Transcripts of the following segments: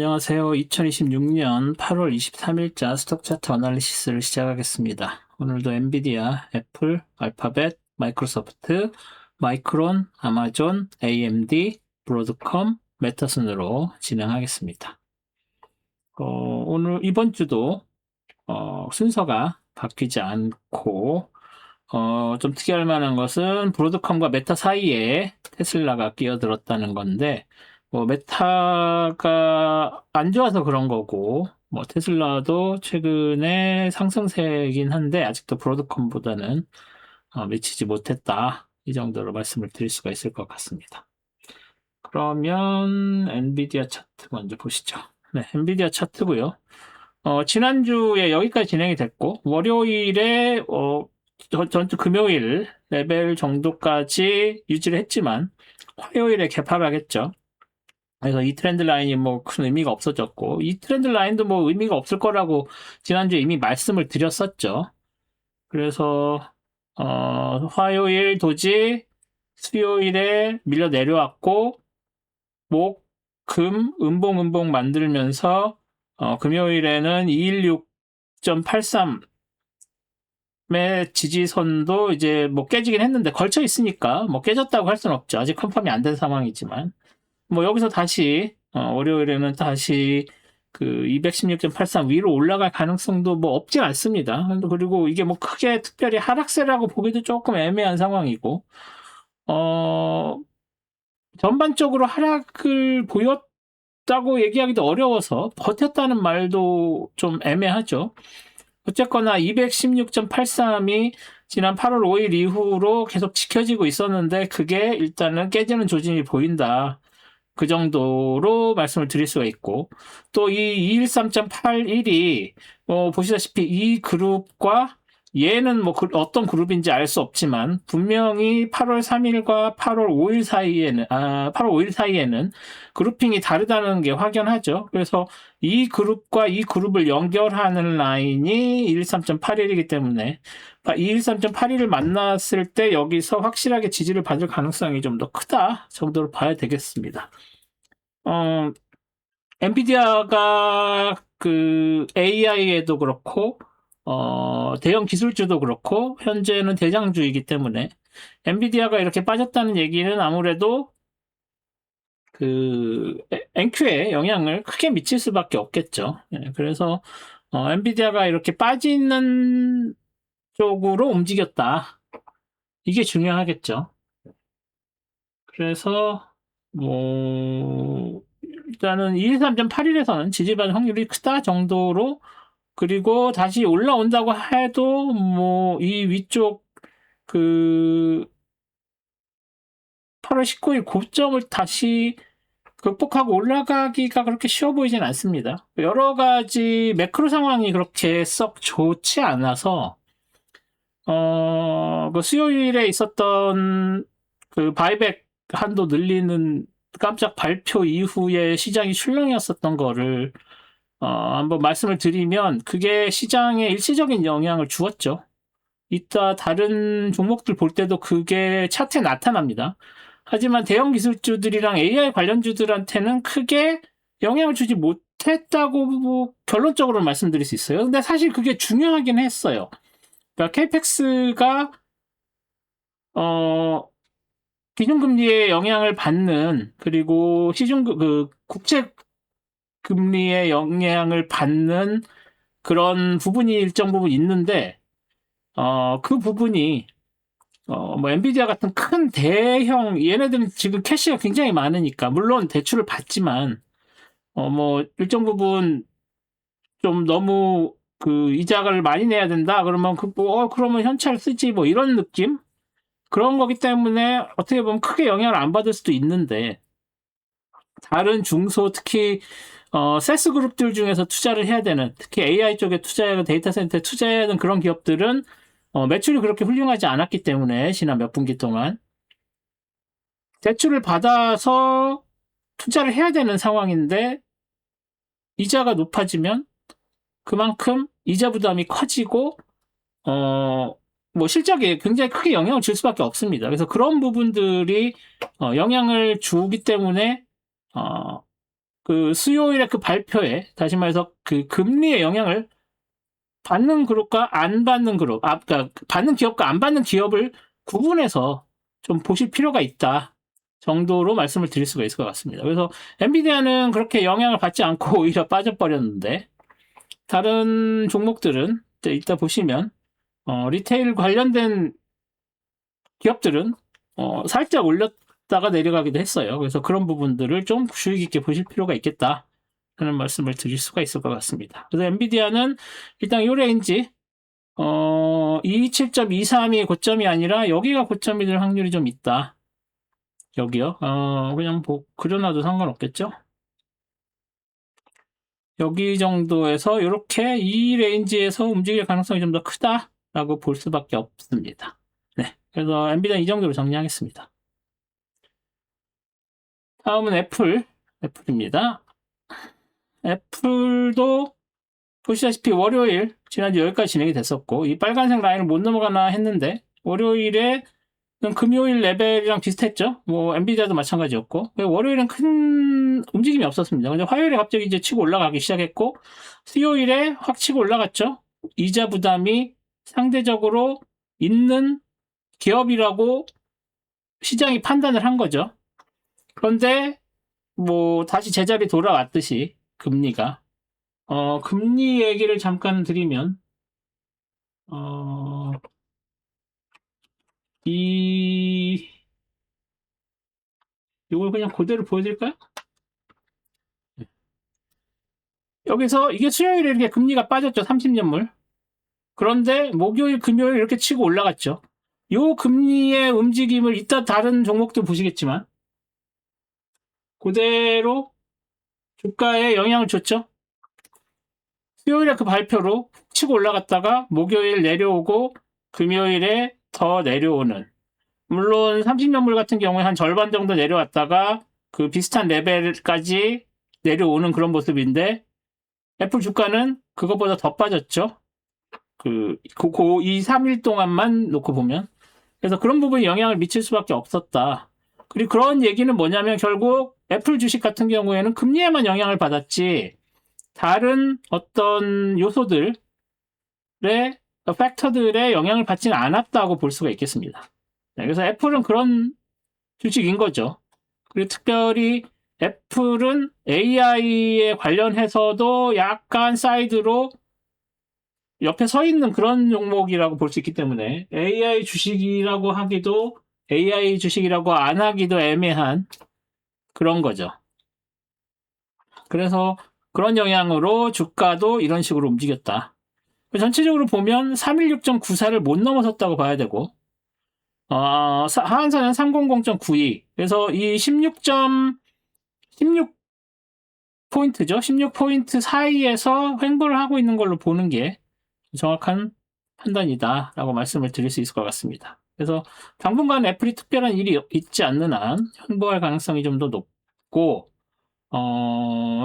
안녕하세요. 2026년 8월 23일자 스톡 차트 어널리시스를 시작하겠습니다. 오늘도 엔비디아, 애플, 알파벳, 마이크로소프트, 마이크론, 아마존, AMD, 브로드컴, 메타 순으로 진행하겠습니다. 오늘 이번 주도 순서가 바뀌지 않고 좀 특이할 만한 것은 브로드컴과 메타 사이에 테슬라가 끼어들었다는 건데, 뭐 메타가 안 좋아서 그런 거고, 뭐 테슬라도 최근에 상승세이긴 한데 아직도 브로드컴보다는 미치지 못했다. 이 정도로 말씀을 드릴 수가 있을 것 같습니다. 그러면 엔비디아 차트 먼저 보시죠. 네, 엔비디아 차트고요. 지난주에 여기까지 진행이 됐고, 월요일에 전주 금요일 레벨 정도까지 유지를 했지만 화요일에 개파하겠죠. 그래서 이 트렌드 라인이 뭐 큰 의미가 없어졌고, 이 트렌드 라인도 뭐 의미가 없을 거라고 지난주에 이미 말씀을 드렸었죠. 그래서 화요일 도지, 수요일에 밀려 내려왔고, 목, 금, 음봉 만들면서 금요일에는 216.83 의 지지선도 이제 뭐 깨지긴 했는데 걸쳐 있으니까 뭐 깨졌다고 할 수는 없죠. 아직 컨펌이 안 된 상황이지만 뭐 여기서 다시 월요일에는 다시 그 216.83 위로 올라갈 가능성도 뭐 없진 않습니다. 그리고 이게 뭐 크게 특별히 하락세라고 보기도 조금 애매한 상황이고 전반적으로 하락을 보였다고 얘기하기도 어려워서 버텼다는 말도 좀 애매하죠. 어쨌거나 216.83이 지난 8월 5일 이후로 계속 지켜지고 있었는데 그게 일단은 깨지는 조짐이 보인다. 그 정도로 말씀을 드릴 수가 있고, 또 이 213.81이 보시다시피 이 그룹과 얘는 뭐 어떤 그룹인지 알 수 없지만 분명히 8월 3일과 8월 5일 사이에는 8월 5일 사이에는 그룹핑이 다르다는 게 확연하죠. 그래서 이 그룹과 이 그룹을 연결하는 라인이 213.81이기 때문에 213.81을 만났을 때 여기서 확실하게 지지를 받을 가능성이 좀 더 크다 정도로 봐야 되겠습니다. 엔비디아가 그 AI에도 그렇고 대형 기술주도 그렇고 현재는 대장주이기 때문에 엔비디아가 이렇게 빠졌다는 얘기는 아무래도 그 NQ에 영향을 크게 미칠 수밖에 없겠죠. 그래서 엔비디아가 이렇게 빠지는 쪽으로 움직였다. 이게 중요하겠죠. 그래서 뭐 일단은 213.81에서는 지지받을 확률이 크다 정도로, 그리고 다시 올라온다고 해도 뭐 이 위쪽 그 8월 19일 고점을 다시 극복하고 올라가기가 그렇게 쉬워 보이진 않습니다. 여러 가지 매크로 상황이 그렇게 썩 좋지 않아서 그 수요일에 있었던 그 바이백 한도 늘리는 깜짝 발표 이후에 시장이 출렁이었었던 거를 한번 말씀을 드리면 그게 시장에 일시적인 영향을 주었죠. 이따 다른 종목들 볼 때도 그게 차트에 나타납니다. 하지만 대형 기술주들이랑 AI 관련주들한테는 크게 영향을 주지 못했다고 뭐 결론적으로 말씀드릴 수 있어요. 근데 사실 그게 중요하긴 했어요. 그러니까 KPX가 기준금리의 영향을 받는, 그리고 국채 금리의 영향을 받는 그런 부분이 일정 부분 있는데, 그 부분이, 뭐, 엔비디아 같은 큰 대형, 얘네들은 지금 캐시가 굉장히 많으니까, 물론 대출을 받지만, 뭐, 일정 부분 좀 너무 그 이자를 많이 내야 된다? 그러면 그러면 현찰 쓰지, 뭐, 이런 느낌? 그런 거기 때문에 어떻게 보면 크게 영향을 안 받을 수도 있는데, 다른 중소, 특히 세스 그룹들 중에서 투자를 해야 되는, 특히 AI 쪽에 투자하고 데이터 센터에 투자해야 하는 그런 기업들은 매출이 그렇게 훌륭하지 않았기 때문에 지난 몇 분기 동안 대출을 받아서 투자를 해야 되는 상황인데, 이자가 높아지면 그만큼 이자 부담이 커지고 뭐 실적에 굉장히 크게 영향을 줄 수밖에 없습니다. 그래서 그런 부분들이 영향을 주기 때문에 그 수요일에 그 발표에 다시 말해서 그 금리의 영향을 받는 그룹과 안 받는 그룹, 그러니까 받는 기업과 안 받는 기업을 구분해서 좀 보실 필요가 있다 정도로 말씀을 드릴 수가 있을 것 같습니다. 그래서 엔비디아는 그렇게 영향을 받지 않고 오히려 빠져버렸는데 다른 종목들은 이따 보시면 리테일 관련된 기업들은 살짝 올렸다가 내려가기도 했어요. 그래서 그런 부분들을 좀 주의 깊게 보실 필요가 있겠다 하는 말씀을 드릴 수가 있을 것 같습니다. 그래서 엔비디아는 일단 이 레인지 27.232이 고점이 아니라 여기가 고점이 될 확률이 좀 있다. 여기요. 그냥 그려놔도 상관없겠죠? 여기 정도에서 이렇게 이 레인지에서 움직일 가능성이 좀 더 크다라고 볼 수밖에 없습니다. 네, 그래서 엔비디아 이 정도로 정리하겠습니다. 다음은 애플입니다. 애플도 보시다시피 월요일 지난주 여기까지 진행이 됐었고 이 빨간색 라인을 못 넘어가나 했는데 월요일에 금요일 레벨이랑 비슷했죠. 뭐 엔비디아도 마찬가지였고 월요일은 큰 움직임이 없었습니다. 근데 화요일에 갑자기 이제 치고 올라가기 시작했고 수요일에 확 치고 올라갔죠. 이자 부담이 상대적으로 있는 기업이라고 시장이 판단을 한 거죠. 그런데 뭐 다시 제자리 돌아왔듯이 금리가 금리 얘기를 잠깐 드리면 이걸 그냥 그대로 보여드릴까요? 여기서 이게 수요일에 이렇게 금리가 빠졌죠. 30년물. 그런데 목요일, 금요일 이렇게 치고 올라갔죠. 요 금리의 움직임을 이따 다른 종목도 보시겠지만 그대로 주가에 영향을 줬죠. 수요일에 그 발표로 치고 올라갔다가 목요일 내려오고 금요일에 더 내려오는 물론 30년물 같은 경우에 한 절반 정도 내려왔다가 그 비슷한 레벨까지 내려오는 그런 모습인데 애플 주가는 그것보다 더 빠졌죠. 그 2, 3일 동안만 놓고 보면. 그래서 그런 부분이 영향을 미칠 수밖에 없었다. 그리고 그런 얘기는 뭐냐면 결국 애플 주식 같은 경우에는 금리에만 영향을 받았지 다른 어떤 요소들의 팩터들의 영향을 받지는 않았다고 볼 수가 있겠습니다. 네, 그래서 애플은 그런 주식인 거죠. 그리고 특별히 애플은 AI에 관련해서도 약간 사이드로 옆에 서 있는 그런 종목이라고 볼 수 있기 때문에 AI 주식이라고 하기도 AI 주식이라고 안 하기도 애매한 그런 거죠. 그래서 그런 영향으로 주가도 이런 식으로 움직였다. 전체적으로 보면 316.94를 못 넘어섰다고 봐야 되고 하한선은 300.92 그래서 이 16포인트죠. 16포인트 사이에서 횡보를 하고 있는 걸로 보는 게 정확한 판단이다 라고 말씀을 드릴 수 있을 것 같습니다. 그래서 당분간 애플이 특별한 일이 있지 않는 한 횡보할 가능성이 좀 더 높고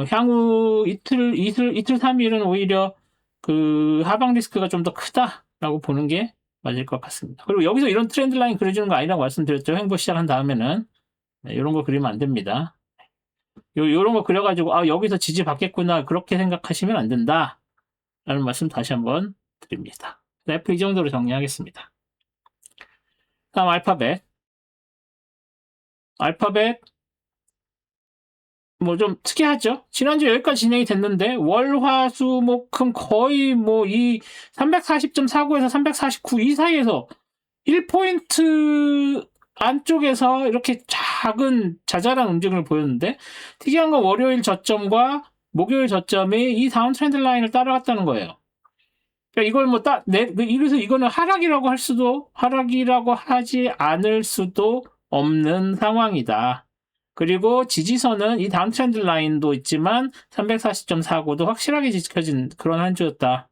향후 이틀, 3일은 오히려 그 하방 리스크가 좀 더 크다라고 보는 게 맞을 것 같습니다. 그리고 여기서 이런 트렌드 라인 그려주는 거 아니라고 말씀드렸죠. 횡보 시작한 다음에는 네, 이런 거 그리면 안 됩니다. 요런 거 그려가지고 여기서 지지 받겠구나 그렇게 생각하시면 안 된다 라는 말씀 다시 한번 드립니다. 애플 이 정도로 정리하겠습니다. 다음 알파벳 뭐 좀 특이하죠. 지난주 여기까지 진행이 됐는데 월화수목금 거의 뭐 이 340.49에서 349 이 사이에서 1포인트 안쪽에서 이렇게 작은 자잘한 움직임을 보였는데 특이한 건 월요일 저점과 목요일 저점이 이 다운 트렌드 라인을 따라갔다는 거예요. 그러니까 이걸 뭐 이래서 이거는 하락이라고 하지 않을 수도 없는 상황이다. 그리고 지지선은 이 다운 트렌드 라인도 있지만 340.49도 확실하게 지켜진 그런 한 주였다.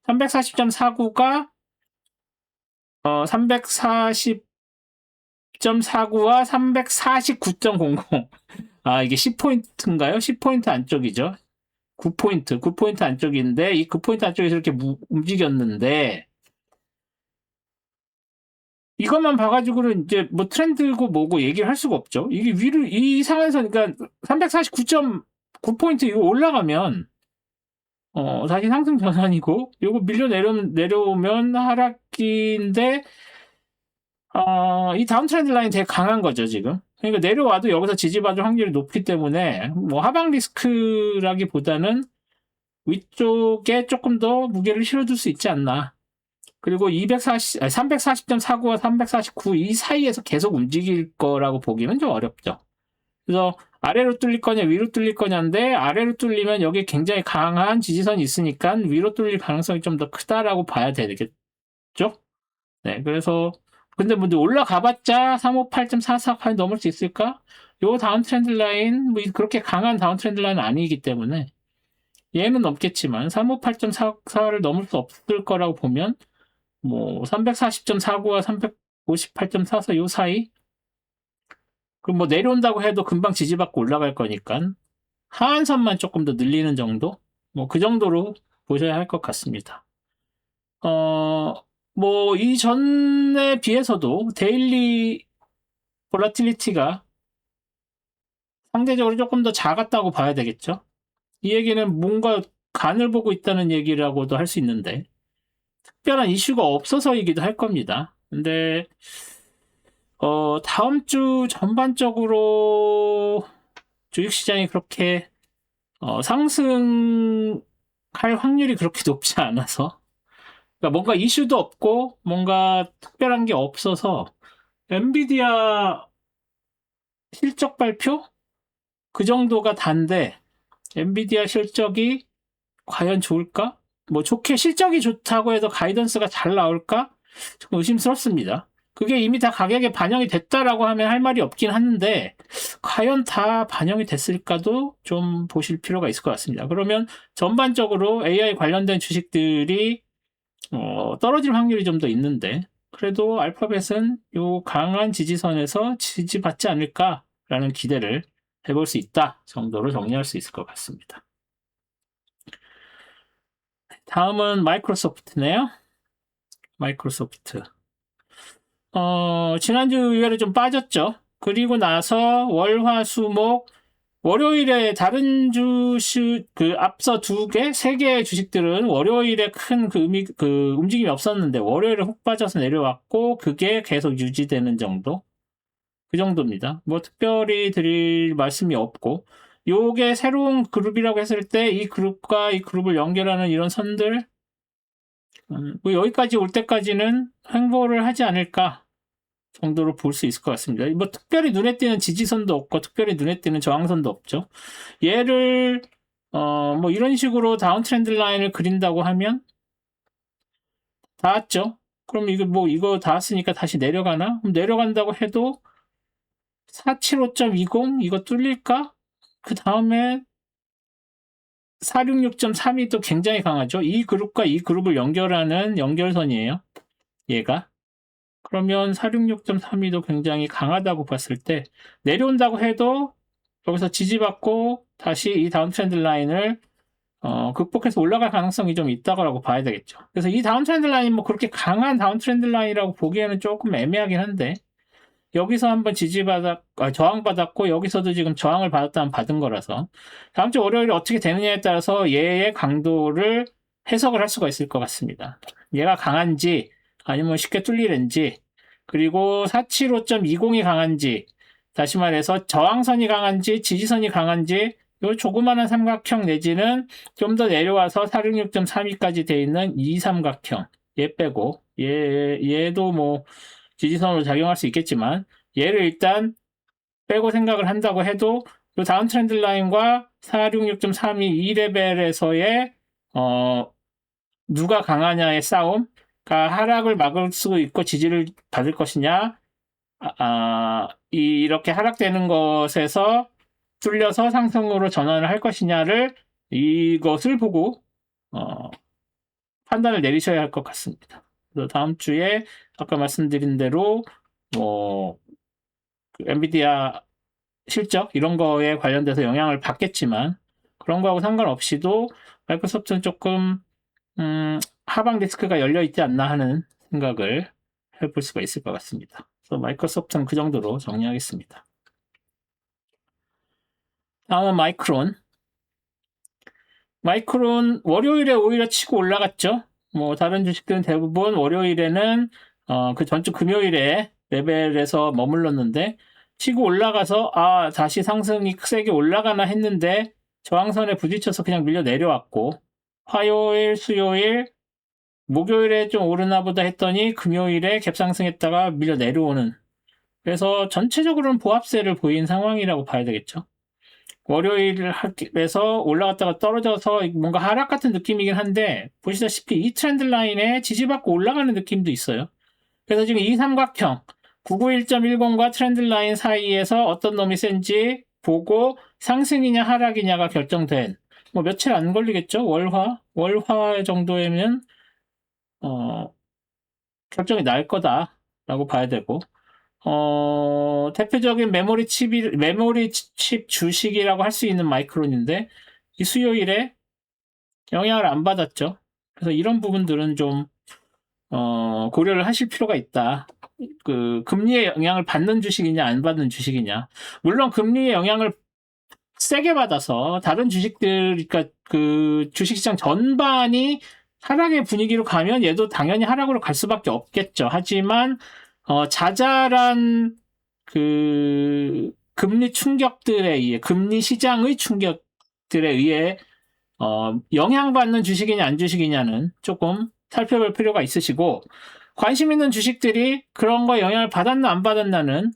340.49가 340.49와 349.00 이게 10포인트인가요? 10포인트 안쪽이죠. 9포인트 안쪽인데 이 9포인트 안쪽에서 이렇게 움직였는데 이것만 봐가지고는 이제 뭐 트렌드고 뭐고 얘기를 할 수가 없죠. 이게 이 상한선 그러니까 349점 9포인트 이거 올라가면 다시 상승 전환이고 요거 밀려 내려오면 하락기인데 이 다운 트렌드 라인 되게 강한 거죠, 지금. 그러니까 내려와도 여기서 지지받을 확률이 높기 때문에 뭐 하방 리스크라기보다는 위쪽에 조금 더 무게를 실어줄 수 있지 않나. 그리고 340.49와 349 이 사이에서 계속 움직일 거라고 보기는 좀 어렵죠. 그래서 아래로 뚫릴 거냐 위로 뚫릴 거냐인데 아래로 뚫리면 여기 굉장히 강한 지지선이 있으니까 위로 뚫릴 가능성이 좀 더 크다라고 봐야 되겠죠. 네, 그래서 근데 뭐 올라가봤자 358.448 넘을 수 있을까? 요 다운 트렌드 라인 뭐 그렇게 강한 다운 트렌드 라인은 아니기 때문에 얘는 넘겠지만 358.44를 넘을 수 없을 거라고 보면 뭐 340.49와 358.44 요 사이 그럼 뭐 내려온다고 해도 금방 지지받고 올라갈 거니까 하한선만 조금 더 늘리는 정도? 뭐 그 정도로 보셔야 할 것 같습니다. 뭐 이전에 비해서도 데일리 볼라틸리티가 상대적으로 조금 더 작았다고 봐야 되겠죠. 이 얘기는 뭔가 간을 보고 있다는 얘기라고도 할 수 있는데 특별한 이슈가 없어서이기도 할 겁니다. 근데 다음 주 전반적으로 주식시장이 그렇게 상승할 확률이 그렇게 높지 않아서 그러니까 뭔가 이슈도 없고 뭔가 특별한 게 없어서 엔비디아 실적 발표 그 정도가 단데 엔비디아 실적이 과연 좋을까? 뭐 좋게 실적이 좋다고 해도 가이던스가 잘 나올까? 좀 의심스럽습니다. 그게 이미 다 가격에 반영이 됐다라고 하면 할 말이 없긴 하는데 과연 다 반영이 됐을까도 좀 보실 필요가 있을 것 같습니다. 그러면 전반적으로 AI 관련된 주식들이 떨어질 확률이 좀 더 있는데 그래도 알파벳은 요 강한 지지선에서 지지받지 않을까라는 기대를 해볼 수 있다 정도로 정리할 수 있을 것 같습니다. 다음은 마이크로소프트네요. 마이크로소프트. 지난주 의외로 좀 빠졌죠. 그리고 나서 월, 화, 수, 목, 월요일에 다른 앞서 세 개의 주식들은 월요일에 큰 움직임이 없었는데 월요일에 훅 빠져서 내려왔고 그게 계속 유지되는 정도? 그 정도입니다. 뭐 특별히 드릴 말씀이 없고 요게 새로운 그룹이라고 했을 때 이 그룹과 이 그룹을 연결하는 이런 선들 뭐 여기까지 올 때까지는 횡보를 하지 않을까 정도로 볼 수 있을 것 같습니다. 뭐 특별히 눈에 띄는 지지선도 없고 특별히 눈에 띄는 저항선도 없죠. 얘를 뭐 이런 식으로 다운 트렌드 라인을 그린다고 하면 닿았죠. 그럼 이거 닿았으니까 다시 내려가나? 그럼 내려간다고 해도 475.20 이거 뚫릴까? 그 다음에 466.32 도 굉장히 강하죠. 이 그룹과 이 그룹을 연결하는 연결선이에요. 얘가. 그러면 466.32도 굉장히 강하다고 봤을 때 내려온다고 해도 여기서 지지받고 다시 이 다운 트렌드 라인을 극복해서 올라갈 가능성이 좀 있다고 봐야 되겠죠. 그래서 이 다운 트렌드 라인이 뭐 그렇게 강한 다운 트렌드 라인이라고 보기에는 조금 애매하긴 한데 여기서 한번 저항받았고 여기서도 지금 저항을 받았다면 받은 거라서 다음 주 월요일에 어떻게 되느냐에 따라서 얘의 강도를 해석을 할 수가 있을 것 같습니다. 얘가 강한지 아니면 쉽게 뚫리는지 그리고 475.20이 강한지 다시 말해서 저항선이 강한지 지지선이 강한지 요 조그마한 삼각형 내지는 좀 더 내려와서 466.32까지 돼 있는 이 삼각형 얘 빼고 얘도 뭐 지지선으로 작용할 수 있겠지만 얘를 일단 빼고 생각을 한다고 해도 이 다운 트렌드 라인과 466.32 2레벨에서의 누가 강하냐의 싸움 그러니까 하락을 막을 수 있고 지지를 받을 것이냐 이렇게 하락되는 것에서 뚫려서 상승으로 전환을 할 것이냐를 이것을 보고 판단을 내리셔야 할 것 같습니다. 그래서 다음 주에 아까 말씀드린 대로 엔비디아 실적 이런 거에 관련돼서 영향을 받겠지만 그런 거하고 상관없이도 마이크로소프트는 조금 하방 리스크가 열려 있지 않나 하는 생각을 해볼 수가 있을 것 같습니다. 그래서 마이크로소프트는 그 정도로 정리하겠습니다. 다음은 마이크론. 마이크론 월요일에 오히려 치고 올라갔죠. 뭐 다른 주식들은 대부분 월요일에는 그 전주 금요일에 레벨에서 머물렀는데 치고 올라가서 다시 상승이 세게 올라가나 했는데 저항선에 부딪혀서 그냥 밀려 내려왔고 화요일, 수요일, 목요일에 좀 오르나 보다 했더니 금요일에 갭상승했다가 밀려 내려오는, 그래서 전체적으로는 보합세를 보인 상황이라고 봐야 되겠죠. 월요일에서 올라갔다가 떨어져서 뭔가 하락 같은 느낌이긴 한데 보시다시피 이 트렌드 라인에 지지받고 올라가는 느낌도 있어요. 그래서 지금 이 삼각형 991.10과 트렌드 라인 사이에서 어떤 놈이 센지 보고 상승이냐 하락이냐가 결정된, 뭐 며칠 안 걸리겠죠. 월화 정도에면 결정이 날 거다라고 봐야 되고, 대표적인 메모리 칩 주식이라고 할 수 있는 마이크론인데, 이 수요일에 영향을 안 받았죠. 그래서 이런 부분들은 좀, 고려를 하실 필요가 있다. 그, 금리의 영향을 받는 주식이냐, 안 받는 주식이냐. 물론 금리의 영향을 세게 받아서 다른 주식들, 그러니까 그 주식시장 전반이 하락의 분위기로 가면 얘도 당연히 하락으로 갈 수밖에 없겠죠. 하지만 자잘한 그 금리 충격들에 의해, 금리 시장의 충격들에 의해 영향받는 주식이냐 안 주식이냐는 조금 살펴볼 필요가 있으시고, 관심 있는 주식들이 그런 거 영향을 받았나 안 받았나는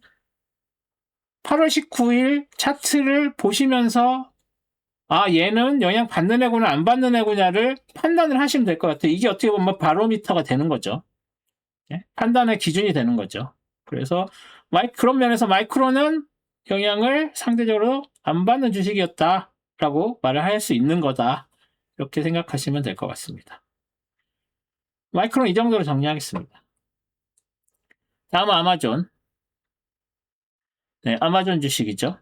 8월 19일 차트를 보시면서 얘는 영향 받는 애구나 안 받는 애구나를 판단을 하시면 될 것 같아요. 이게 어떻게 보면 바로미터가 되는 거죠. 판단의 기준이 되는 거죠. 그래서 그런 면에서 마이크론은 영향을 상대적으로 안 받는 주식이었다라고 말을 할 수 있는 거다. 이렇게 생각하시면 될 것 같습니다. 마이크론 이 정도로 정리하겠습니다. 다음은 아마존. 네, 아마존 주식이죠.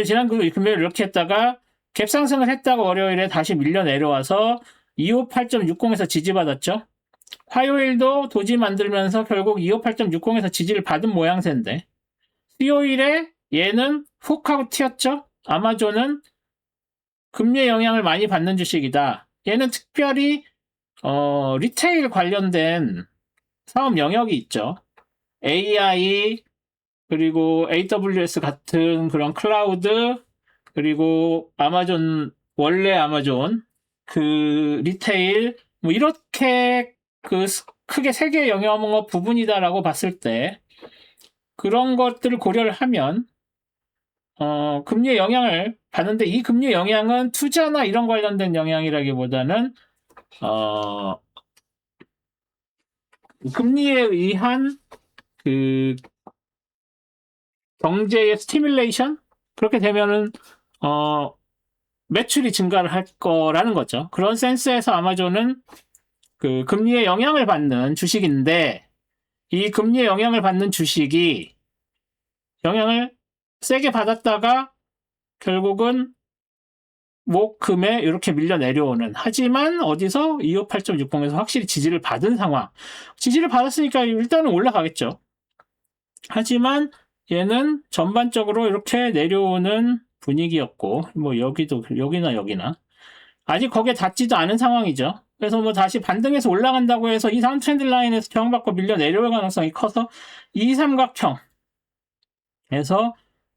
지난 금요일 이렇게 했다가 갭상승을 했다가 월요일에 다시 밀려 내려와서 258.60에서 지지받았죠. 화요일도 도지 만들면서 결국 258.60에서 지지를 받은 모양새인데, 수요일에 얘는 훅 하고 튀었죠. 아마존은 금리의 영향을 많이 받는 주식이다. 얘는 특별히 리테일 관련된 사업 영역이 있죠. AI, 그리고 AWS 같은 그런 클라우드, 그리고 원래 아마존, 그 리테일, 뭐 이렇게 그 크게 세 개의 영역 부분이다라고 봤을 때, 그런 것들을 고려를 하면 금리의 영향을 받는데, 이 금리의 영향은 투자나 이런 관련된 영향이라기보다는 금리에 의한 그 경제의 스티뮬레이션, 그렇게 되면은 매출이 증가를 할 거라는 거죠. 그런 센스에서 아마존은 그 금리의 영향을 받는 주식인데, 이 금리의 영향을 받는 주식이 영향을 세게 받았다가 결국은 목금에 이렇게 밀려 내려오는, 하지만 어디서 258.60에서 확실히 지지를 받은 상황. 지지를 받았으니까 일단은 올라가겠죠. 하지만 얘는 전반적으로 이렇게 내려오는 분위기였고, 뭐 여기나 아직 거기에 닿지도 않은 상황이죠. 그래서 뭐 다시 반등해서 올라간다고 해서 이 다음 트렌드 라인에서 저항받고 밀려 내려올 가능성이 커서 이 삼각형에서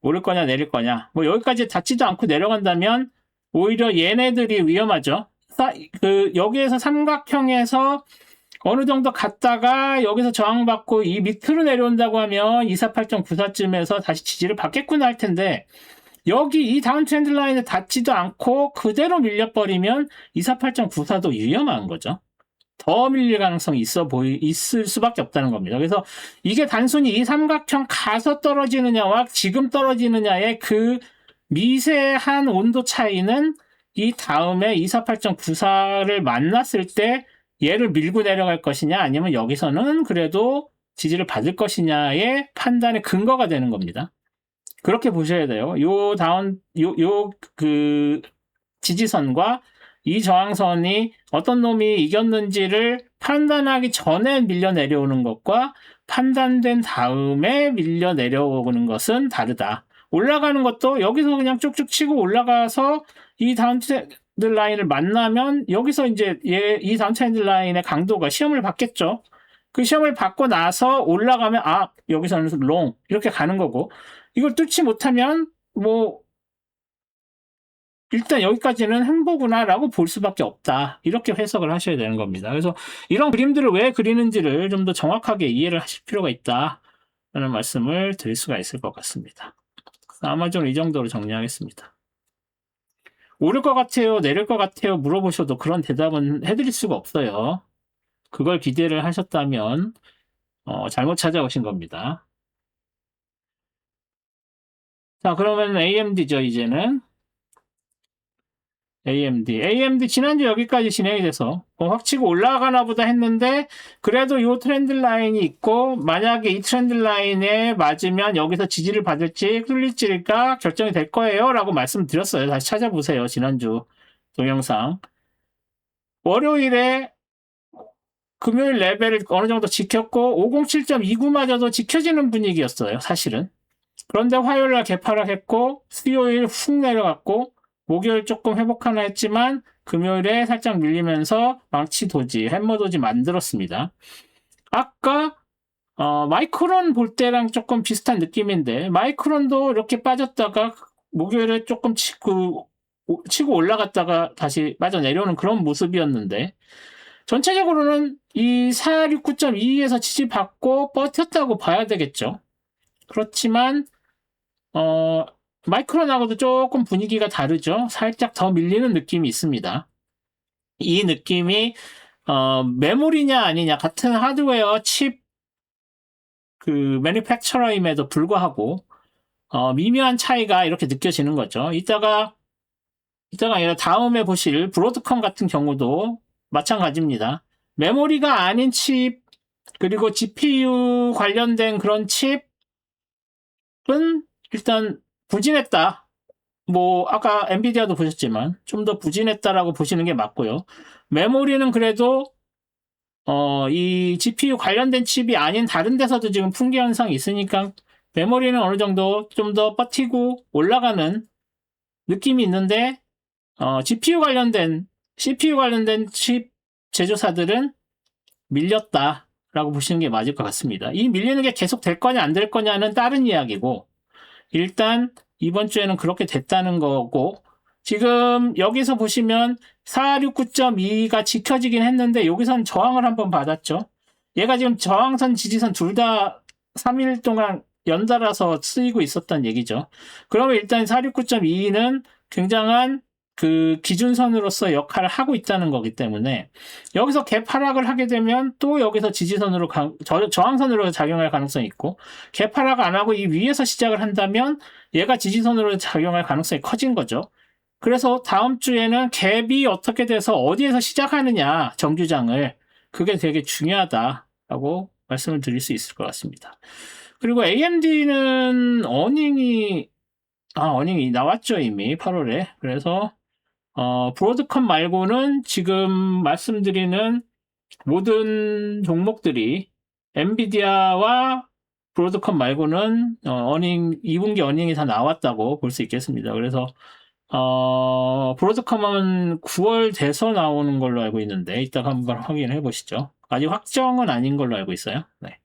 오를 거냐 내릴 거냐, 뭐 여기까지 닿지도 않고 내려간다면 오히려 얘네들이 위험하죠. 여기에서 삼각형에서 어느 정도 갔다가 여기서 저항받고 이 밑으로 내려온다고 하면 248.94쯤에서 다시 지지를 받겠구나 할 텐데, 여기 이 다운 트렌드 라인에 닿지도 않고 그대로 밀려버리면 248.94도 위험한 거죠. 더 밀릴 가능성이 있을 수밖에 없다는 겁니다. 그래서 이게 단순히 이 삼각형 가서 떨어지느냐와 지금 떨어지느냐의 그 미세한 온도 차이는 이 다음에 248.94를 만났을 때 얘를 밀고 내려갈 것이냐, 아니면 여기서는 그래도 지지를 받을 것이냐의 판단의 근거가 되는 겁니다. 그렇게 보셔야 돼요. 그 지지선과 이 저항선이 어떤 놈이 이겼는지를 판단하기 전에 밀려 내려오는 것과 판단된 다음에 밀려 내려오는 것은 다르다. 올라가는 것도 여기서 그냥 쭉쭉 치고 올라가서 이 다운 트렌드 라인을 만나면 여기서 이제 이 다운 트렌드 라인의 강도가 시험을 받겠죠. 그 시험을 받고 나서 올라가면 여기서는 롱 이렇게 가는 거고, 이걸 뚫지 못하면 뭐 일단 여기까지는 행보구나라고 볼 수밖에 없다. 이렇게 해석을 하셔야 되는 겁니다. 그래서 이런 그림들을 왜 그리는지를 좀 더 정확하게 이해를 하실 필요가 있다라는 말씀을 드릴 수가 있을 것 같습니다. 아마 좀 이 정도로 정리하겠습니다. 오를 것 같아요, 내릴 것 같아요 물어보셔도 그런 대답은 해드릴 수가 없어요. 그걸 기대를 하셨다면 잘못 찾아오신 겁니다. 자, 그러면 AMD죠, 이제는. AMD 지난주 여기까지 진행이 돼서 확 치고 올라가나 보다 했는데, 그래도 이 트렌드 라인이 있고, 만약에 이 트렌드 라인에 맞으면 여기서 지지를 받을지 뚫릴지가 결정이 될 거예요 라고 말씀드렸어요. 다시 찾아보세요, 지난주 동영상. 월요일에 금요일 레벨을 어느 정도 지켰고 507.29마저도 지켜지는 분위기였어요, 사실은. 그런데 화요일날 개파락했고 수요일 훅 내려갔고 목요일 조금 회복하나 했지만 금요일에 살짝 밀리면서 망치 도지, 햄머 도지 만들었습니다. 아까 마이크론 볼 때랑 조금 비슷한 느낌인데, 마이크론도 이렇게 빠졌다가 목요일에 조금 치고 올라갔다가 다시 빠져 내려오는 그런 모습이었는데, 전체적으로는 이 469.22에서 지지받고 버텼다고 봐야 되겠죠. 그렇지만 마이크론하고도 조금 분위기가 다르죠. 살짝 더 밀리는 느낌이 있습니다. 이 느낌이 메모리냐 아니냐, 같은 하드웨어 칩 매니팩처러임에도 불구하고 미묘한 차이가 이렇게 느껴지는 거죠. 이따가 아니라 다음에 보실 브로드컴 같은 경우도 마찬가지입니다. 메모리가 아닌 칩, 그리고 GPU 관련된 그런 칩은 일단 부진했다. 뭐 아까 엔비디아도 보셨지만 좀 더 부진했다라고 보시는 게 맞고요. 메모리는 그래도 이 GPU 관련된 칩이 아닌 다른 데서도 지금 풍기 현상이 있으니까 메모리는 어느 정도 좀 더 버티고 올라가는 느낌이 있는데, CPU 관련된 칩 제조사들은 밀렸다라고 보시는 게 맞을 것 같습니다. 이 밀리는 게 계속 될 거냐 안 될 거냐는 다른 이야기고, 일단 이번 주에는 그렇게 됐다는 거고, 지금 여기서 보시면 469.2가 지켜지긴 했는데 여기선 저항을 한번 받았죠. 얘가 지금 저항선, 지지선 둘 다 3일 동안 연달아서 쓰이고 있었던 얘기죠. 그러면 일단 469.2는 굉장한 그 기준선으로서 역할을 하고 있다는 거기 때문에, 여기서 갭 하락을 하게 되면 또 여기서 지지선으로 저항선으로 작용할 가능성이 있고, 갭 하락 안 하고 이 위에서 시작을 한다면 얘가 지지선으로 작용할 가능성이 커진 거죠. 그래서 다음 주에는 갭이 어떻게 돼서 어디에서 시작하느냐, 정규장을, 그게 되게 중요하다라고 말씀을 드릴 수 있을 것 같습니다. 그리고 AMD는 어닝이 나왔죠, 이미 8월에. 그래서 브로드컴 말고는 지금 말씀드리는 모든 종목들이 엔비디아와 브로드컴 말고는 2분기 어닝이 다 나왔다고 볼 수 있겠습니다. 그래서 브로드컴은 9월 돼서 나오는 걸로 알고 있는데, 이따가 한번 확인해 보시죠. 아직 확정은 아닌 걸로 알고 있어요. 네.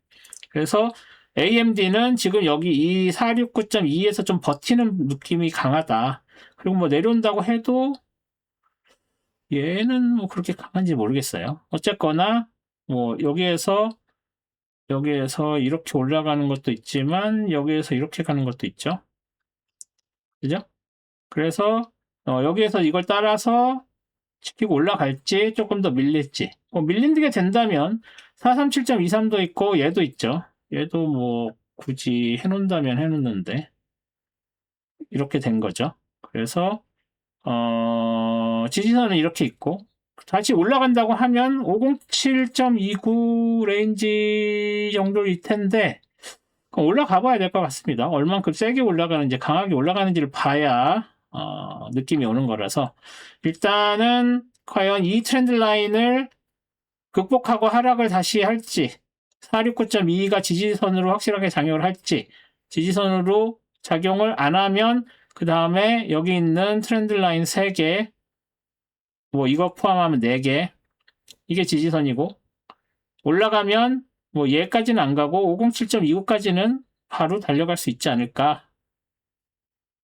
그래서 AMD는 지금 여기 이 469.2에서 좀 버티는 느낌이 강하다. 그리고 뭐 내려온다고 해도 얘는 뭐 그렇게 강한지 모르겠어요. 어쨌거나 뭐 여기에서 이렇게 올라가는 것도 있지만 여기에서 이렇게 가는 것도 있죠. 그죠? 그래서 여기에서 이걸 따라서 지키고 올라갈지 조금 더 밀릴지, 밀리게 된다면 437.23도 있고 얘도 있죠. 얘도 뭐 굳이 해놓는다면 해놓는데 이렇게 된 거죠. 그래서 지지선은 이렇게 있고, 다시 올라간다고 하면 507.29 레인지 정도일 텐데 올라가 봐야 될 것 같습니다. 얼만큼 세게 올라가는지, 강하게 올라가는지를 봐야 느낌이 오는 거라서, 일단은 과연 이 트렌드 라인을 극복하고 하락을 다시 할지, 469.2가 지지선으로 확실하게 작용을 할지, 지지선으로 작용을 안 하면 그 다음에 여기 있는 트렌드 라인 3개, 뭐 이거 포함하면 4개, 이게 지지선이고, 올라가면 뭐 얘까지는 안 가고 507.29까지는 바로 달려갈 수 있지 않을까.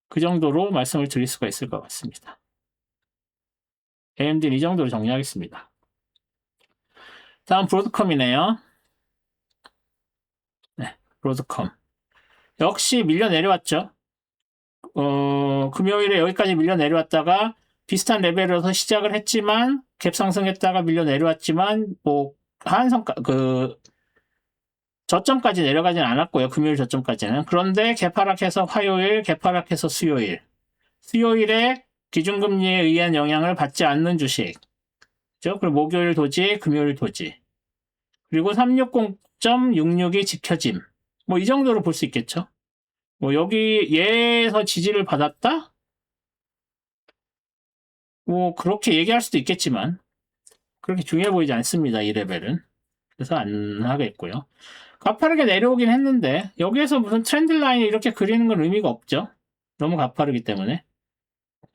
그 정도로 말씀을 드릴 수가 있을 것 같습니다. AMD는 이 정도로 정리하겠습니다. 다음 브로드컴이네요. 네, 브로드컴. 역시 밀려 내려왔죠. 금요일에 여기까지 밀려 내려왔다가 비슷한 레벨에서 시작을 했지만 갭 상승했다가 밀려 내려왔지만 뭐 하한선가 저점까지 내려가진 않았고요. 금요일 저점까지는. 그런데 개파락해서 화요일, 개파락해서 수요일. 수요일에 기준금리에 의한 영향을 받지 않는 주식. 그리고 목요일 도지, 금요일 도지. 그리고 360.66이 지켜짐. 뭐 이 정도로 볼 수 있겠죠. 뭐 여기 얘에서 지지를 받았다? 뭐 그렇게 얘기할 수도 있겠지만 그렇게 중요해 보이지 않습니다. 이 레벨은. 그래서 안 하겠고요. 가파르게 내려오긴 했는데 여기에서 무슨 트렌드 라인을 이렇게 그리는 건 의미가 없죠. 너무 가파르기 때문에.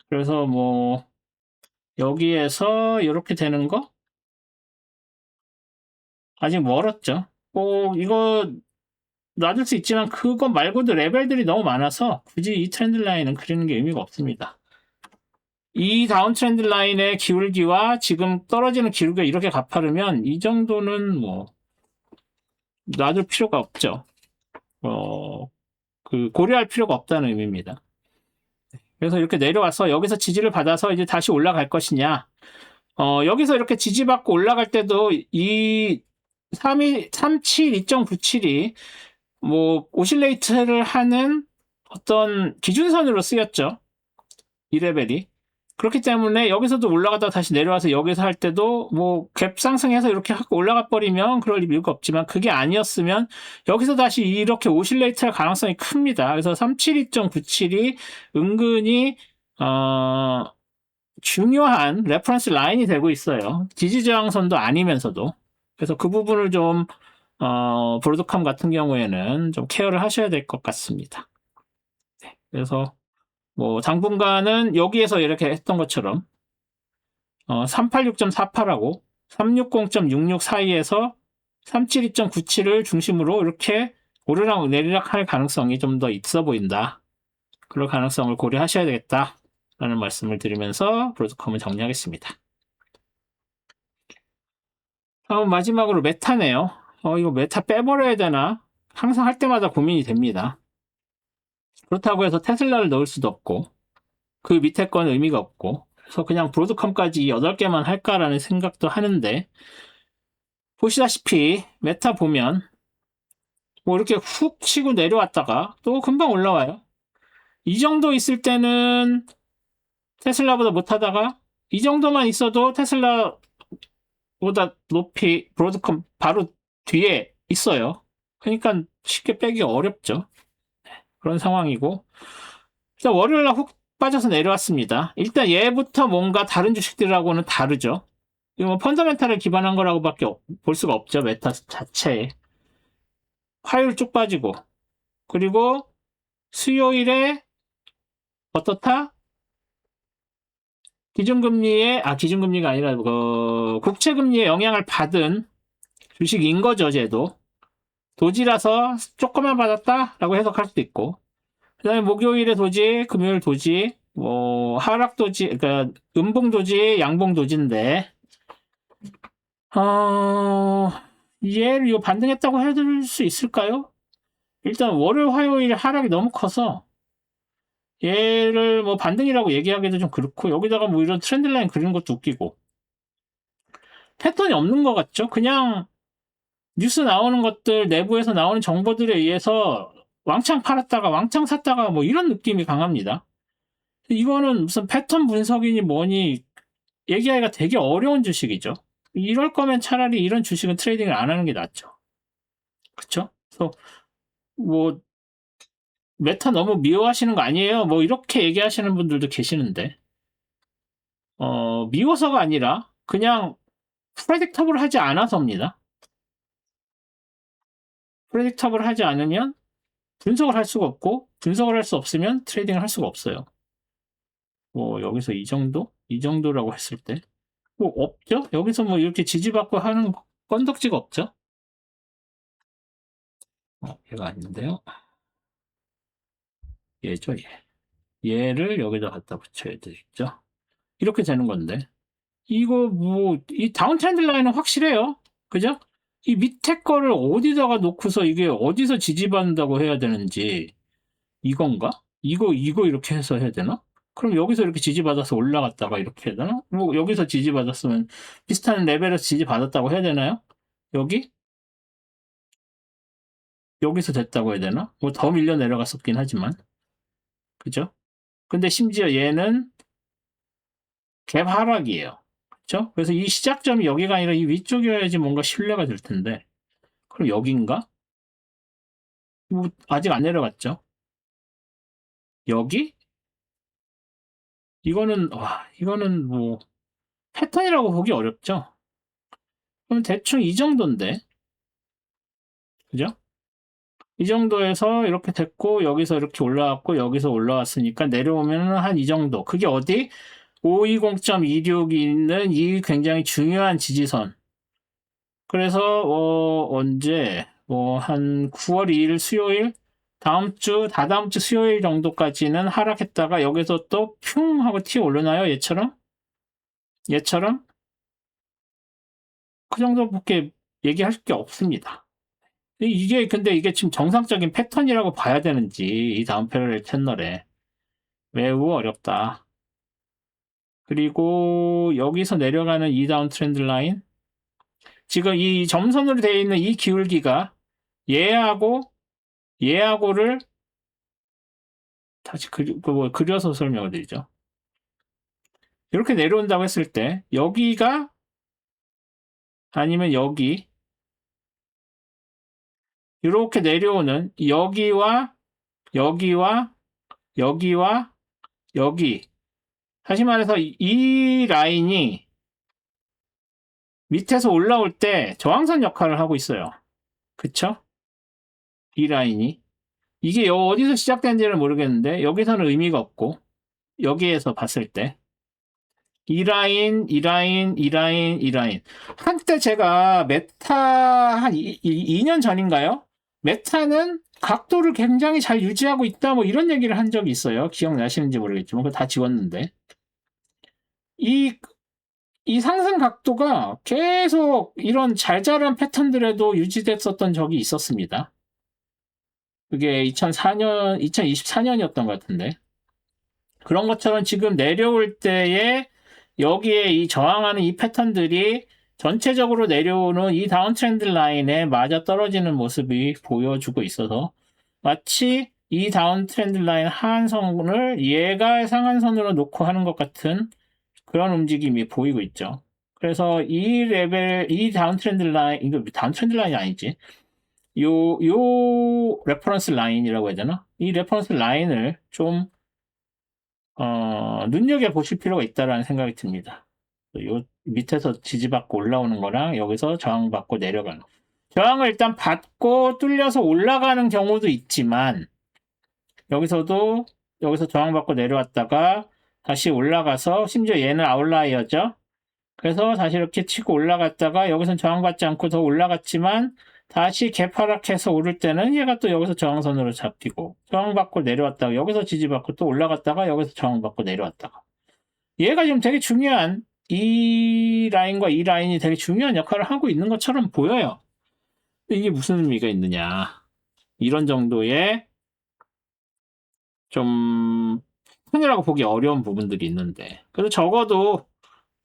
그래서 뭐 여기에서 이렇게 되는 거 아직 멀었죠. 뭐 이거 놔둘 수 있지만 그거 말고도 레벨들이 너무 많아서 굳이 이 트렌드 라인은 그리는 게 의미가 없습니다. 이 다운 트렌드 라인의 기울기와 지금 떨어지는 기울기가 이렇게 가파르면 이 정도는 뭐 놔둘 필요가 없죠. 고려할 필요가 없다는 의미입니다. 그래서 이렇게 내려와서 여기서 지지를 받아서 이제 다시 올라갈 것이냐. 여기서 이렇게 지지받고 올라갈 때도 이 372.97이 뭐 오실레이트를 하는 어떤 기준선으로 쓰였죠. 이 레벨이. 그렇기 때문에 여기서도 올라가다 다시 내려와서 여기서 할 때도 뭐 갭 상승해서 이렇게 하고 올라가 버리면 그럴 이유가 없지만 그게 아니었으면 여기서 다시 이렇게 오실레이트 할 가능성이 큽니다. 그래서 372.97이 은근히 중요한 레퍼런스 라인이 되고 있어요. 지지저항선도 아니면서도. 그래서 그 부분을 좀 브로드컴 같은 경우에는 좀 케어를 하셔야 될 것 같습니다. 네, 그래서 뭐 당분간은 여기에서 이렇게 했던 것처럼 386.48하고 360.66 사이에서 372.97을 중심으로 이렇게 오르락 내리락 할 가능성이 좀 더 있어 보인다. 그럴 가능성을 고려하셔야 되겠다라는 말씀을 드리면서 브로드컴을 정리하겠습니다. 다음 마지막으로 메타네요. 이거 메타 빼버려야 되나? 항상 할 때마다 고민이 됩니다. 그렇다고 해서 테슬라를 넣을 수도 없고 그 밑에 건 의미가 없고 그래서 그냥 브로드컴까지 8개만 할까라는 생각도 하는데 보시다시피 메타 보면 뭐 이렇게 훅 치고 내려왔다가 또 금방 올라와요. 이 정도 있을 때는 테슬라보다 못하다가 이 정도만 있어도 테슬라보다 높이 브로드컴 바로 뒤에 있어요. 그러니까 쉽게 빼기 어렵죠. 그런 상황이고 일단 월요일날 훅 빠져서 내려왔습니다. 일단 얘부터 뭔가 다른 주식들하고는 다르죠. 이거 뭐 펀더멘탈을 기반한 거라고밖에 볼 수가 없죠. 메타 자체에. 화요일 쭉 빠지고 그리고 수요일에 어떻다? 기준금리가 아니라 국채금리에 영향을 받은 주식인 거죠. 쟤도. 도지라서 조금만 받았다라고 해석할 수도 있고 그 다음에 목요일에 도지, 금요일 도지, 뭐 하락 도지, 그러니까 음봉 도지, 양봉 도지인데 얘를 이거 반등했다고 해드릴 수 있을까요? 일단 월요일, 화요일 하락이 너무 커서 얘를 뭐 반등이라고 얘기하기도 좀 그렇고 여기다가 뭐 이런 트렌드 라인 그리는 것도 웃기고 패턴이 없는 것 같죠? 그냥 뉴스 나오는 것들 내부에서 나오는 정보들에 의해서 왕창 팔았다가 왕창 샀다가 뭐 이런 느낌이 강합니다. 이거는 무슨 패턴 분석이니 뭐니 얘기하기가 되게 어려운 주식이죠. 이럴 거면 차라리 이런 주식은 트레이딩을 안 하는 게 낫죠. 그쵸? 그래서 뭐 메타 너무 미워하시는 거 아니에요? 뭐 이렇게 얘기하시는 분들도 계시는데 미워서가 아니라 그냥 프레딕터블 하지 않아서입니다. 프레딕터블 하지 않으면 분석을 할 수가 없고, 분석을 할 수 없으면 트레이딩을 할 수가 없어요. 뭐, 여기서 이 정도? 이 정도라고 했을 때. 뭐, 없죠? 여기서 뭐, 이렇게 지지받고 하는 건덕지가 없죠? 얘가 아닌데요? 얘죠, 얘. 얘를 여기다 갖다 붙여야 되겠죠? 이렇게 되는 건데. 이거 뭐, 이 다운 트렌드 라인은 확실해요. 그죠? 이 밑에 거를 어디다가 놓고서 이게 어디서 지지받는다고 해야 되는지, 이건가? 이거 이렇게 해서 해야 되나? 그럼 여기서 이렇게 지지받아서 올라갔다가 이렇게 해야 되나? 뭐, 여기서 지지받았으면 비슷한 레벨에서 지지받았다고 해야 되나요? 여기? 여기서 됐다고 해야 되나? 뭐 더 밀려 내려갔었긴 하지만. 그죠? 근데 심지어 얘는 갭 하락이에요. 그죠? 그래서 이 시작점이 여기가 아니라 이 위쪽이어야지 뭔가 신뢰가 될 텐데. 그럼 여긴가? 뭐 아직 안 내려갔죠? 여기? 이거는 뭐 패턴이라고 보기 어렵죠? 그럼 대충 이 정도인데. 그죠? 이 정도에서 이렇게 됐고 여기서 이렇게 올라왔고 여기서 올라왔으니까 내려오면 한 이 정도. 그게 어디? 520.26이 있는 이 굉장히 중요한 지지선. 그래서 언제 한 9월 2일 수요일 다다음 주 수요일 정도까지는 하락했다가 여기서 또 퓨 하고 튀어 오르나요? 얘처럼 그 정도밖에 얘기할 게 없습니다. 근데 이게 지금 정상적인 패턴이라고 봐야 되는지 이 다음 패러렐 채널에 매우 어렵다. 그리고 여기서 내려가는 이 다운 트렌드 라인 지금 이 점선으로 되어 있는 이 기울기가 얘하고를 다시 그려서 설명을 드리죠. 이렇게 내려온다고 했을 때 여기가 아니면 여기 이렇게 내려오는 여기와 여기와 여기와 여기 다시 말해서 이 라인이 밑에서 올라올 때 저항선 역할을 하고 있어요. 그쵸? 이 라인이 이게 어디서 시작된지는 모르겠는데 여기서는 의미가 없고 여기에서 봤을 때 이 라인, 이 라인, 이 라인, 이 라인. 한때 제가 메타 한 2년 전인가요? 메타는 각도를 굉장히 잘 유지하고 있다 뭐 이런 얘기를 한 적이 있어요. 기억나시는지 모르겠지만 그거 다 지웠는데 이, 이 상승 각도가 계속 이런 잘 자란 패턴들에도 유지됐었던 적이 있었습니다. 그게 2024년이었던 것 같은데 그런 것처럼 지금 내려올 때에 여기에 이 저항하는 이 패턴들이 전체적으로 내려오는 이 다운 트렌드 라인에 맞아 떨어지는 모습이 보여주고 있어서 마치 이 다운 트렌드 라인 하한선을 얘가 상한선으로 놓고 하는 것 같은 그런 움직임이 보이고 있죠. 그래서 이 다운 트렌드 라인, 이거 다운 트렌드 라인이 아니지. 요 레퍼런스 라인이라고 해야 되나? 이 레퍼런스 라인을 좀 눈여겨보실 필요가 있다라는 생각이 듭니다. 요 밑에서 지지받고 올라오는 거랑 여기서 저항받고 내려가는 저항을 일단 받고 뚫려서 올라가는 경우도 있지만 여기서 저항받고 내려왔다가 다시 올라가서 심지어 얘는 아웃라이어죠. 그래서 다시 이렇게 치고 올라갔다가 여기선 저항받지 않고 더 올라갔지만 다시 개파락해서 오를 때는 얘가 또 여기서 저항선으로 잡히고 저항받고 내려왔다가 여기서 지지받고 또 올라갔다가 여기서 저항받고 내려왔다가 얘가 지금 되게 중요한 이 라인과 이 라인이 되게 중요한 역할을 하고 있는 것처럼 보여요. 이게 무슨 의미가 있느냐. 이런 정도의 좀 편이라고 보기 어려운 부분들이 있는데 그래서 적어도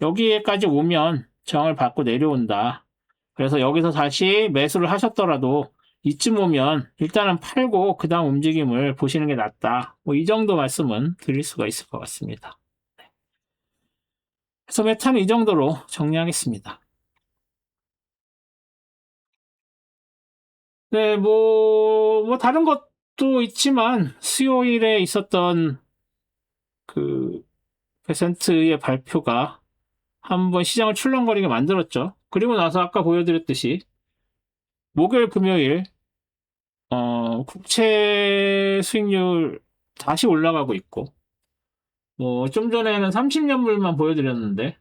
여기까지 오면 저항을 받고 내려온다. 그래서 여기서 다시 매수를 하셨더라도 이쯤 오면 일단은 팔고 그 다음 움직임을 보시는 게 낫다. 뭐 이 정도 말씀은 드릴 수가 있을 것 같습니다. 그래서 메타는 이 정도로 정리하겠습니다. 네, 뭐 다른 것도 있지만 수요일에 있었던 그 베센트의 발표가 한번 시장을 출렁거리게 만들었죠. 그리고 나서 아까 보여드렸듯이 목요일, 금요일 국채 수익률 다시 올라가고 있고, 좀 전에는 30년물만 보여드렸는데,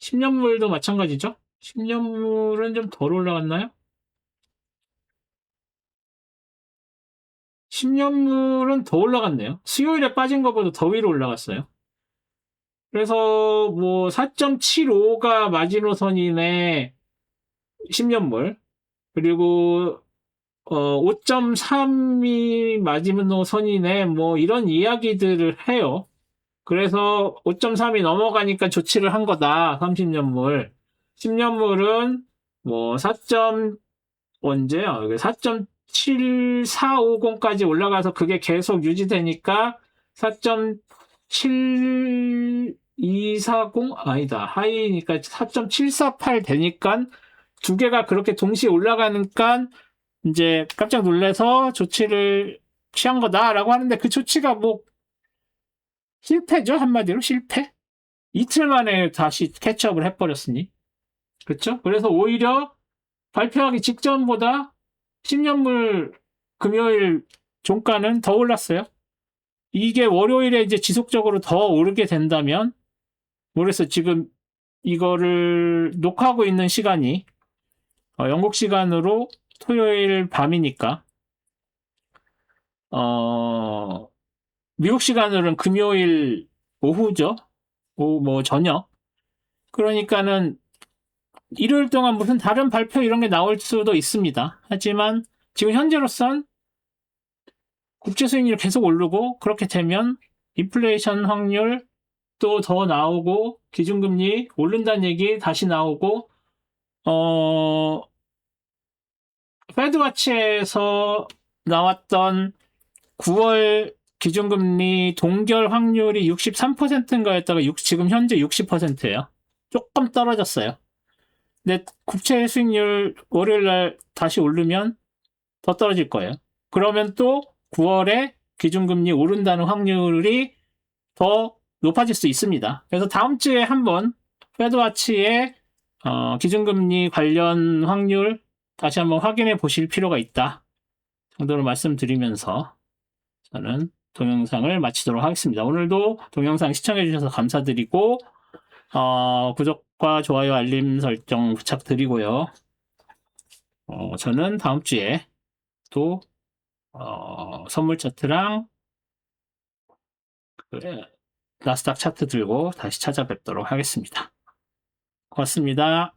10년물도 마찬가지죠? 10년물은 좀 덜 올라갔나요? 10년물은 더 올라갔네요. 수요일에 빠진 것보다 더 위로 올라갔어요. 그래서 4.75가 마지노선이네 10년물. 그리고 5.3이 마지노선이네 이런 이야기들을 해요. 그래서 5.3이 넘어가니까 조치를 한 거다. 30년물. 10년물은 4. 언제요? 4.7450까지 올라가서 그게 계속 유지되니까 4.7240 아니다. 하이니까 4.748 되니까 두 개가 그렇게 동시에 올라가니까 이제 깜짝 놀라서 조치를 취한 거다라고 하는데 그 조치가 실패죠. 한마디로 실패. 이틀 만에 다시 캐치업을 해버렸으니. 그렇죠? 그래서 오히려 발표하기 직전보다 10년물 금요일 종가는 더 올랐어요. 이게 월요일에 이제 지속적으로 더 오르게 된다면, 모르겠어요. 지금 이거를 녹화하고 있는 시간이 영국 시간으로 토요일 밤이니까, 미국 시간으로는 금요일 오후죠. 저녁. 그러니까는 일요일 동안 무슨 다른 발표 이런 게 나올 수도 있습니다. 하지만 지금 현재로선 국채 수익률이 계속 오르고 그렇게 되면 인플레이션 확률 또 더 나오고 기준금리 오른다는 얘기 다시 나오고 패드와치에서 나왔던 9월 기준금리 동결 확률이 63%인가였다가 지금 현재 60%예요. 조금 떨어졌어요. 근데 국채 수익률 월요일날 다시 오르면 더 떨어질 거예요. 그러면 또 9월에 기준금리 오른다는 확률이 더 높아질 수 있습니다. 그래서 다음 주에 한번 패드와치의 기준금리 관련 확률 다시 한번 확인해 보실 필요가 있다 정도로 말씀드리면서 저는 동영상을 마치도록 하겠습니다. 오늘도 동영상 시청해 주셔서 감사드리고 구독과 좋아요 알림 설정 부탁드리고요. 저는 다음 주에 또 선물 차트랑 나스닥 차트 들고 다시 찾아뵙도록 하겠습니다. 고맙습니다.